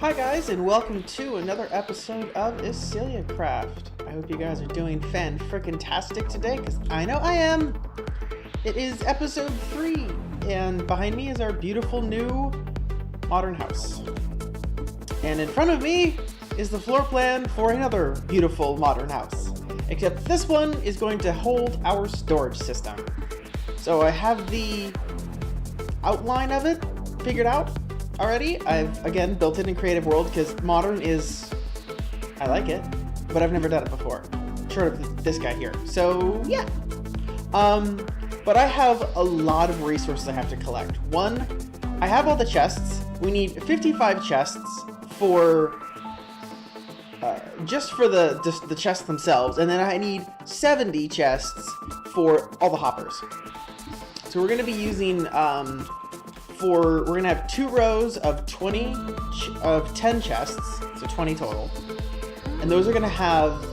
Hi guys, and welcome to another episode of Eciliacraft. I hope you guys are doing fan-frickin-tastic today, because I know I am! It is episode 3, and behind me is our beautiful new modern house. And in front of me is the floor plan for another beautiful modern house. Except this one is going to hold our storage system. So I have the outline of it figured out already. I've, again, built it in Creative World because modern is... I like it, but I've never done it before. Short of this guy here. So, yeah. But I have a lot of resources I have to collect. One, I have all the chests. We need 55 chests for... just for the chests themselves. And then I need 70 chests for all the hoppers. So we're going to be using... we're going to have 2 rows of 10 chests, so 20 total. And those are going to have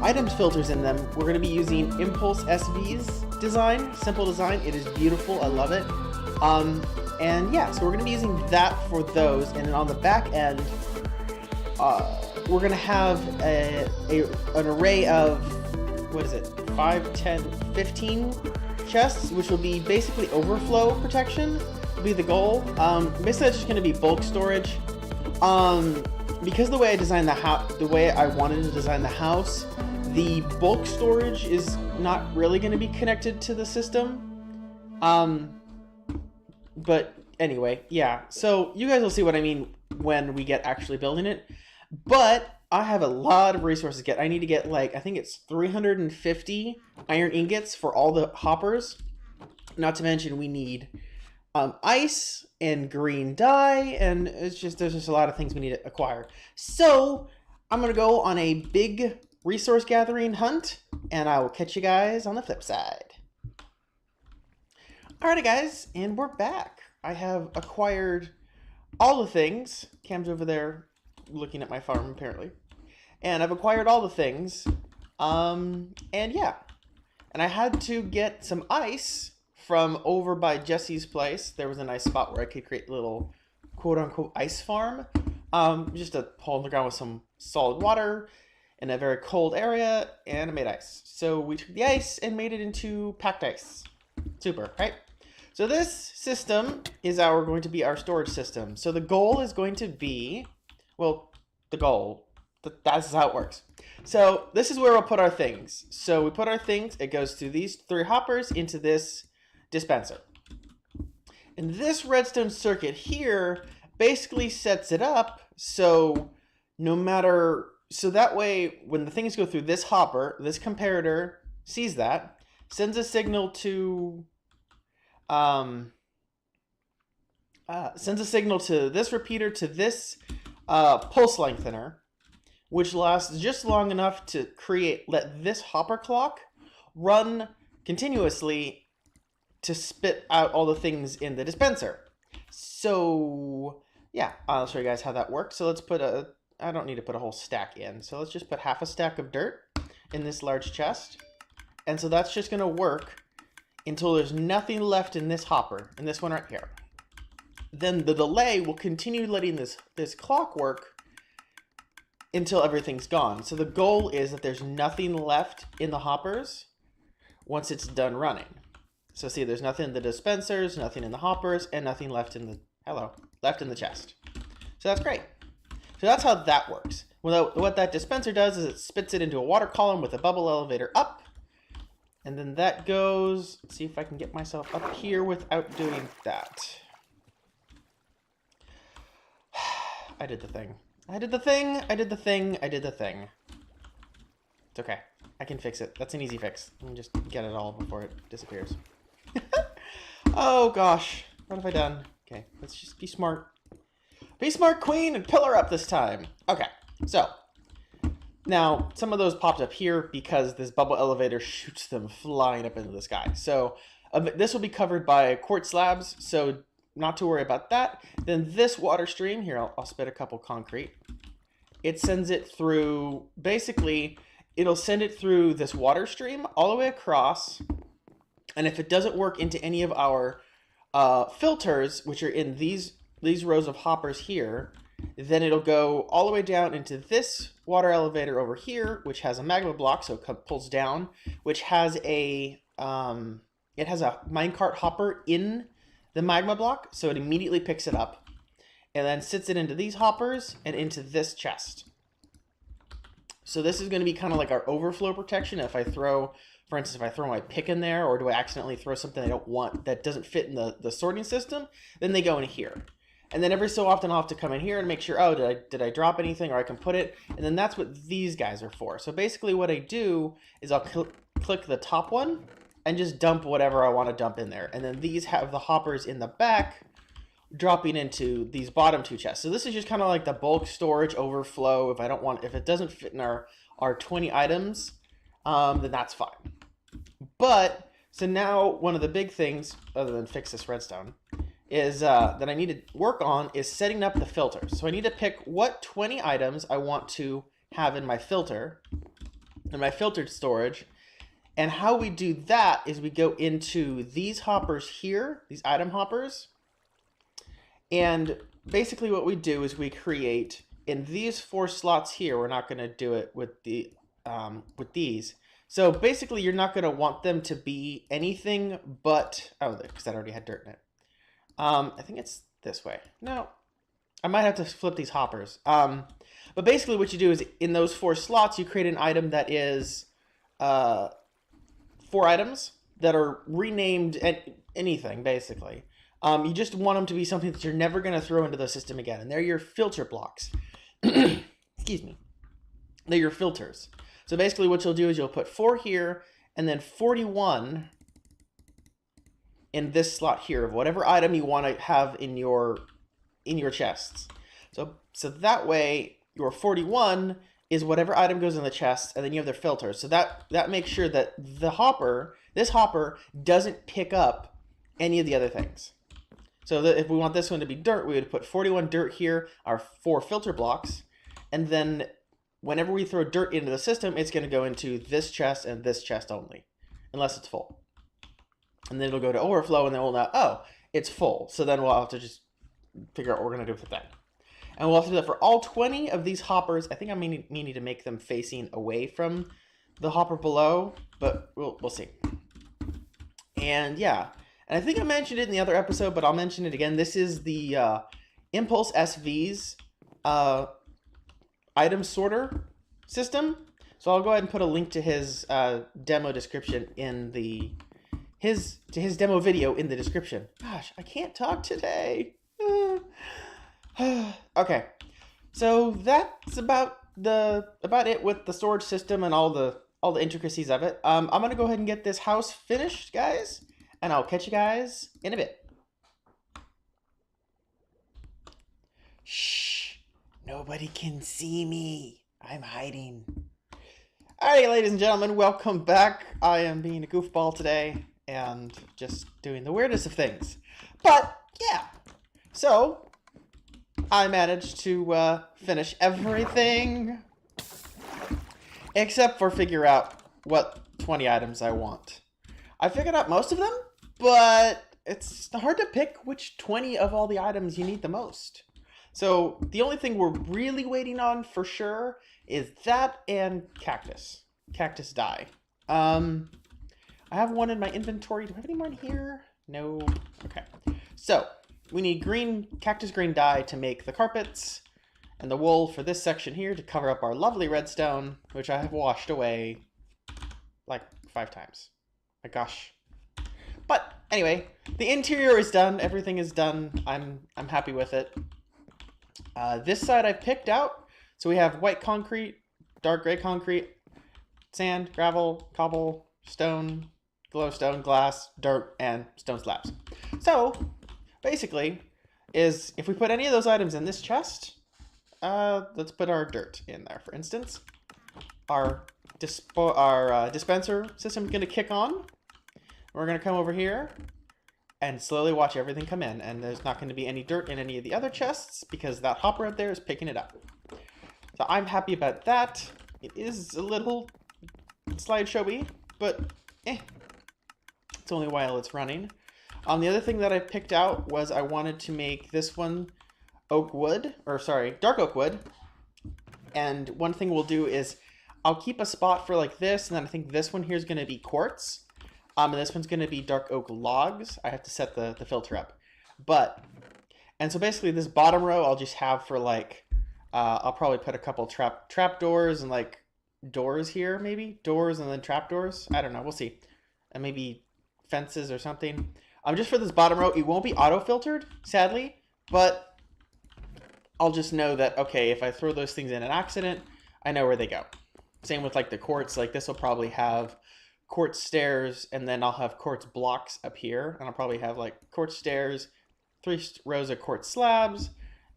items filters in them. We're going to be using ImpulseSV's design, simple design. It is beautiful. I love it. And yeah, so we're going to be using that for those. And then on the back end, we're going to have an array of, 5, 10, 15 chests, which will be basically overflow protection. Be the goal. Basically, it's just going to be bulk storage. Because the way I designed the house, the way I wanted to design the house, the bulk storage is not really going to be connected to the system. But anyway, yeah. So you guys will see what I mean when we get actually building it. But I have a lot of resources to get. I need to get I think it's 350 iron ingots for all the hoppers. Not to mention we need ice and green dye, and there's just a lot of things we need to acquire. So I'm gonna go on a big resource gathering hunt, and I will catch you guys on the flip side. Alrighty guys, and we're back. I have acquired all the things. Cam's over there looking at my farm apparently, and I've acquired all the things. And yeah, and I had to get some ice from over by Jesse's place. There was a nice spot where I could create a little quote-unquote ice farm. Just a hole in the ground with some solid water in a very cold area, and I made ice. So we took the ice and made it into packed ice. Super, right? So this system is going to be our storage system. So the goal is going to be, well, that's how it works. So this is where we'll put our things. So we put our things, it goes through these 3 hoppers into this dispenser. And this redstone circuit here basically sets it up so so that way when the things go through this hopper, this comparator sees that, sends a signal to this repeater to this pulse lengthener, which lasts just long enough to let this hopper clock run continuously to spit out all the things in the dispenser. So yeah, I'll show you guys how that works. So let's put I don't need to put a whole stack in. So let's just put half a stack of dirt in this large chest. And so that's just gonna work until there's nothing left in this hopper, in this one right here. Then the delay will continue letting this clock work until everything's gone. So the goal is that there's nothing left in the hoppers once it's done running. So see, there's nothing in the dispensers, nothing in the hoppers, and nothing left in the chest. So that's great. So that's how that works. Well, what that dispenser does is it spits it into a water column with a bubble elevator up. And then that goes, let's see if I can get myself up here without doing that. I did the thing. I did the thing. I did the thing. I did the thing. It's okay. I can fix it. That's an easy fix. Let me just get it all before it disappears. Oh gosh, what have I done? Okay, let's just be smart. Be smart, queen, and pillar up this time. Okay, so now some of those popped up here because this bubble elevator shoots them flying up into the sky. So this will be covered by quartz slabs, so not to worry about that. Then this water stream, here I'll spit a couple concrete. It sends it through, basically, it'll send it through this water stream all the way across. And if it doesn't work into any of our filters, which are in these rows of hoppers here, Then it'll go all the way down into this water elevator over here, which has a magma block, so it pulls down, which has it has a minecart hopper in the magma block, so it immediately picks it up, and then sits it into these hoppers and into this chest. So this is going to be kind of like our overflow protection. If I throw, for instance, if I throw my pick in there, or do I accidentally throw something I don't want that doesn't fit in the sorting system, then they go in here. And then every so often I'll have to come in here and make sure, oh, did I drop anything, or I can put it. And then that's what these guys are for. So basically what I do is I'll click the top one and just dump whatever I want to dump in there. And then these have the hoppers in the back dropping into these bottom two chests. So this is just kind of like the bulk storage overflow. If it doesn't fit in our 20 items, then that's fine. But, so now one of the big things, other than fix this redstone, is that I need to work on is setting up the filters. So I need to pick what 20 items I want to have in my filter, in my filtered storage. And how we do that is we go into these hoppers here, these item hoppers. And basically what we do is we create in these 4 slots here. We're not going to do it with the with these. So basically you're not going to want them to be anything but, oh, because that already had dirt in it. I think it's this way. No, I might have to flip these hoppers. But basically what you do is in those 4 slots, you create an item that is 4 items that are renamed anything, basically. You just want them to be something that you're never going to throw into the system again. And they're your filter blocks. Excuse me. They're your filters. So basically what you'll do is you'll put 4 here and then 41 in this slot here of whatever item you want to have in your chests. So that way your 41 is whatever item goes in the chest, and then you have their filters. So that makes sure that this hopper doesn't pick up any of the other things. So that if we want this one to be dirt, we would put 41 dirt here, our 4 filter blocks, and then whenever we throw dirt into the system, it's going to go into this chest and this chest only, unless it's full. And then it'll go to overflow, and then we'll know, oh, it's full. So then we'll have to just figure out what we're going to do with that. And we'll have to do that for all 20 of these hoppers. I think I may need to make them facing away from the hopper below, but we'll see. And yeah, and I think I mentioned it in the other episode, but I'll mention it again. This is the ImpulseSV's item sorter system. So I'll go ahead and put a link to his demo description in his demo video in the description. Gosh, I can't talk today. Okay, so that's about it with the storage system and all the intricacies of it. I'm gonna go ahead and get this house finished, guys, and I'll catch you guys in a bit. Shh, nobody can see me. I'm hiding. Alright, ladies and gentlemen, welcome back. I am being a goofball today and just doing the weirdest of things. But yeah, so I managed to finish everything except for figure out what 20 items I want. I figured out most of them, but it's hard to pick which 20 of all the items you need the most. So the only thing we're really waiting on for sure is that and cactus dye. I have one in my inventory. Do I have any more in here? No. Okay. So we need cactus green dye to make the carpets and the wool for this section here to cover up our lovely redstone, which I have washed away like 5 times. My gosh. But anyway, the interior is done. Everything is done. I'm happy with it. This side I picked out. So we have white concrete, dark gray concrete, sand, gravel, cobble, stone, glowstone, glass, dirt, and stone slabs. So basically is if we put any of those items in this chest, let's put our dirt in there, for instance. Our dispenser system is going to kick on. We're going to come over here and slowly watch everything come in. And there's not going to be any dirt in any of the other chests because that hopper up there is picking it up. So I'm happy about that. It is a little slideshowy, but it's only while it's running. The other thing that I picked out was I wanted to make this one oak wood, or sorry, dark oak wood. And one thing we'll do is I'll keep a spot for like this, and then I think this one here is going to be quartz. And this one's going to be dark oak logs. I have to set the filter up. And so basically this bottom row I'll just have for like, I'll probably put a couple trap doors and like doors here, maybe. Doors and then trap doors. I don't know. We'll see. And maybe fences or something. Just for this bottom row, it won't be auto-filtered, sadly. But I'll just know that, okay, if I throw those things in an accident, I know where they go. Same with like the quartz. Like this will probably have quartz stairs, and then I'll have quartz blocks up here. And I'll probably have like quartz stairs, 3 rows of quartz slabs,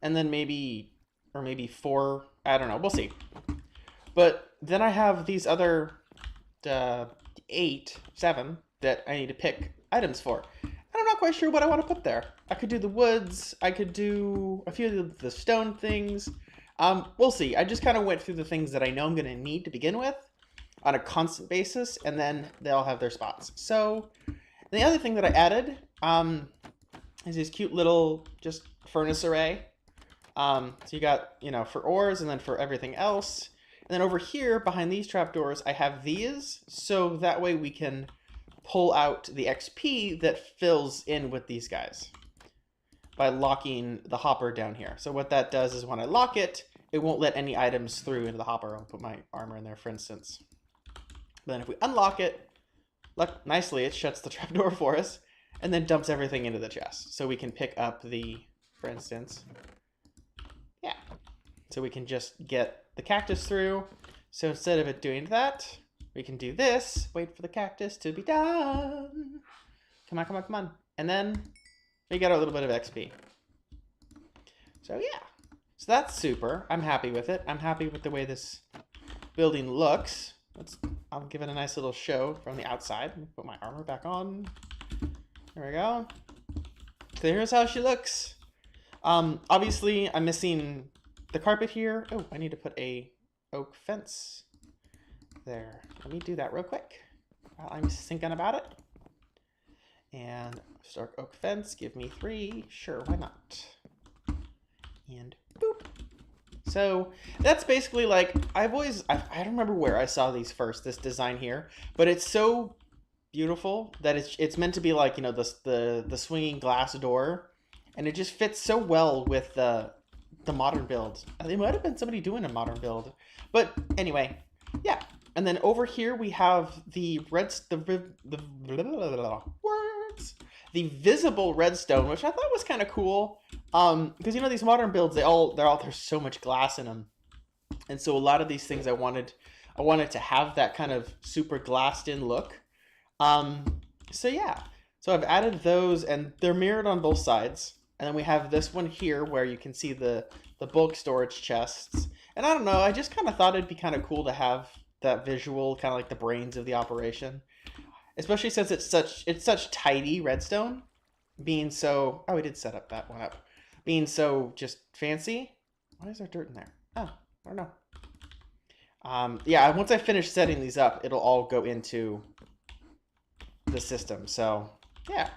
and then maybe 4. I don't know. We'll see. But then I have these other 7 that I need to pick items for. And I'm not quite sure what I want to put there. I could do the woods. I could do a few of the stone things. We'll see. I just kind of went through the things that I know I'm going to need to begin with on a constant basis, and then they all have their spots. So the other thing that I added is this cute little just furnace array. So you got, for ores and then for everything else. And then over here behind these trapdoors, I have these. So that way we can pull out the XP that fills in with these guys by locking the hopper down here. So what that does is when I lock it, it won't let any items through into the hopper. I'll put my armor in there, for instance. But then if we unlock it, look, nicely, it shuts the trapdoor for us and then dumps everything into the chest. So we can pick up for instance, yeah. So we can just get the cactus through. So instead of it doing that, we can do this. Wait for the cactus to be done. Come on, come on, come on. And then we got a little bit of XP. So yeah. So that's super. I'm happy with it. I'm happy with the way this building looks. I'll give it a nice little show from the outside. Put my armor back on. There we go. So here's how she looks. Obviously, I'm missing the carpet here. Oh, I need to put a oak fence there. Let me do that real quick while I'm thinking about it. And dark oak fence, give me 3. Sure, why not? And boop. So that's basically like, I don't remember where I saw these first, this design here, but it's so beautiful that it's meant to be like, the swinging glass door, and it just fits so well with the modern build. It might have been somebody doing a modern build, but anyway, yeah. And then over here we have the visible redstone, which I thought was kind of cool. Because these modern builds, there's so much glass in them, and so a lot of these things I wanted to have that kind of super glassed in look. So yeah, so I've added those, and they're mirrored on both sides. And then we have this one here where you can see the bulk storage chests. And I don't know, I just kind of thought it'd be kind of cool to have that visual, kind of like the brains of the operation, especially since it's such tidy redstone, being so. Oh, we did set up that one up. Being so just fancy. Why is there dirt in there? Oh, I don't know. Yeah, once I finish setting these up, it'll all go into the system. So, yeah.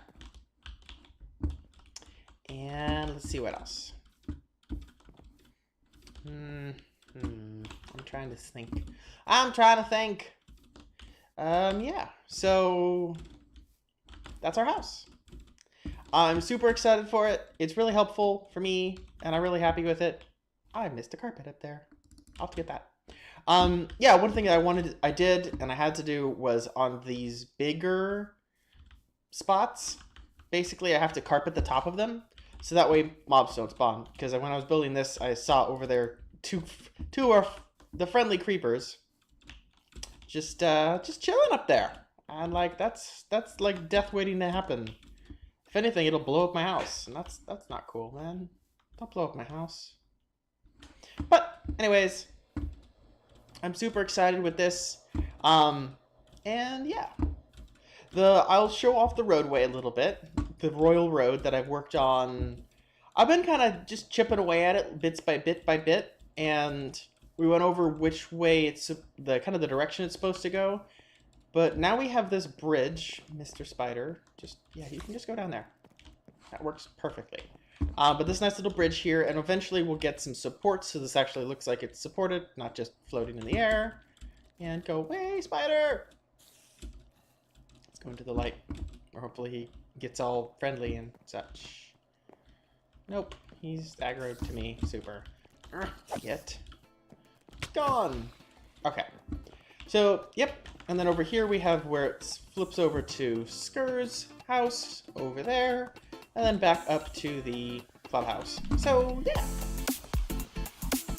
And let's see what else. I'm trying to think. Yeah. So that's our house. I'm super excited for it. It's really helpful for me, and I'm really happy with it. I missed a carpet up there. I'll have to get that. Yeah, one thing that I did, and I had to do was on these bigger spots. Basically, I have to carpet the top of them, so that way mobs don't spawn. Because when I was building this, I saw over there two of the friendly creepers just chilling up there, and like that's like death waiting to happen. If anything, it'll blow up my house, and that's not cool, man. Don't blow up my house. But anyways, I'm super excited with this. And yeah, I'll show off the roadway a little bit. The Royal Road that I've worked on. I've been kind of just chipping away at it bits by bit, and we went over which way it's the direction it's supposed to go. But now we have this bridge, Mr. Spider. You can just go down there. That works perfectly. But this nice little bridge here, and eventually we'll get some support, so this actually looks like it's supported, not just floating in the air. And go away, spider! Let's go into the light, or hopefully he gets all friendly and such. Nope, he's aggroed to me. Super. Get gone! Okay. So, yep. And then over here we have where it flips over to Skur's house over there, and then back up to the clubhouse. So, yeah.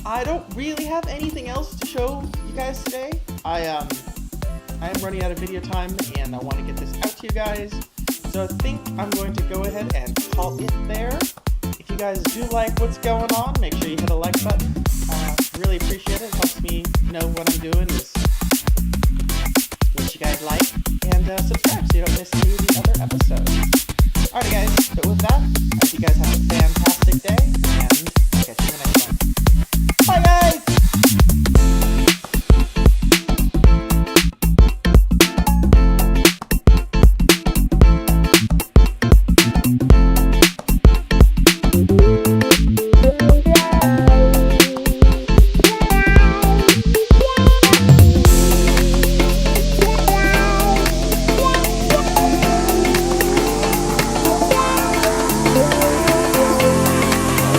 I don't really have anything else to show you guys today. I am running out of video time, and I want to get this out to you guys. So I think I'm going to go ahead and call it there. If you guys do like what's going on, make sure you hit a like button. Really appreciate it. It helps me know what I'm doing is what you guys like. And subscribe so you don't miss any of the other episodes. Alright guys, but with that, I hope you guys have